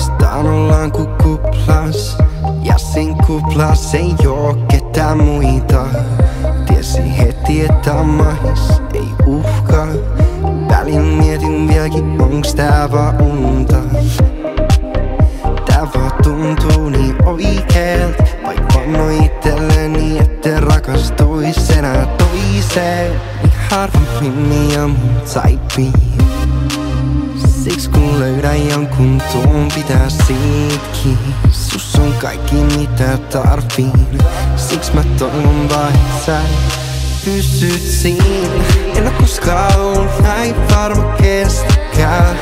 Muistan ollaan ku kuplas, ja siinä kuplas ei oo ketään muita. Tiesi heti, että mahis ei uhkaa. Välin mietin vieläkin, onks tää vaan unta. Tää vaan tuntuu niin oikeelt, vaik vannoi itselleni, ette rakastuis enää toiseen. Niin harvemmin minä mun taipiin. Siks kun löydän jonkun tuon pitää siitä kiinni. Sus on kaikki mitä tarviin. Siks mä toivon vaan sä pysyt siinä. En oo koskaan ollut näin varma kestäkään.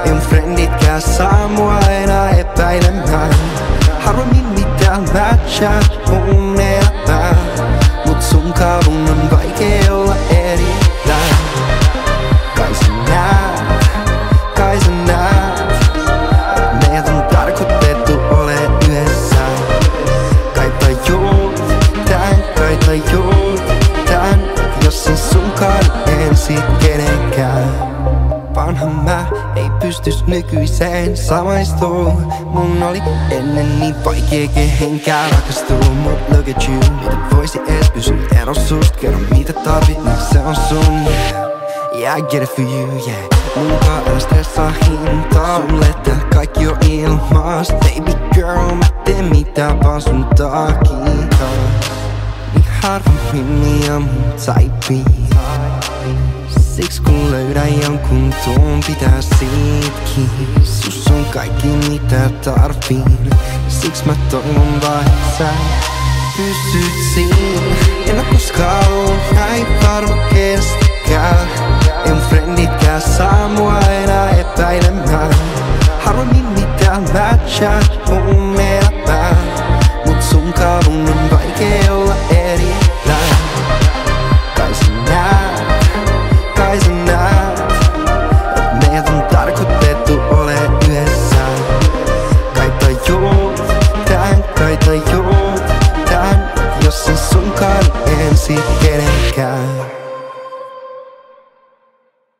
Ei mun frienditkään saa mua enää epäilemään. Harvemmin mitään matchaa mun elämään. Mut sunkaan mun on vaikea olla erittäin. Kai sä näet, kai sä näet. Meidät on tarkoitettu ole yhdessä. Kai tajuut tän, kai tajuut tän. Jos en sunkaan en sit kenenkään. Vanha mä ei pystys nykyiseen samaistuu. Mun oli ennen niin vaikea kehenkään rakastua. Mut look at you, miten voisi ees pysyä eros sust. Kerro mitä tarvit, niin se on sun. Yeah, I get it for you, yeah. Munkaan älä stressaa hintaa. Sulle tää kaikki on ilmaas. Baby girl, mä teen mitä vaan sun takia. Niin harvemmin minä mun taipiin. Siks kun löydän jonkun tuon pitää siitä kiinni. Sus on kaikki mitä tarviin. Siks mä toivon vaan sä pysyt siinä. En oo koskaan ollut näin varma kestäkään. Ei mun frienditkään saa mua enää epäilemään. Harvemmin mitään matchaa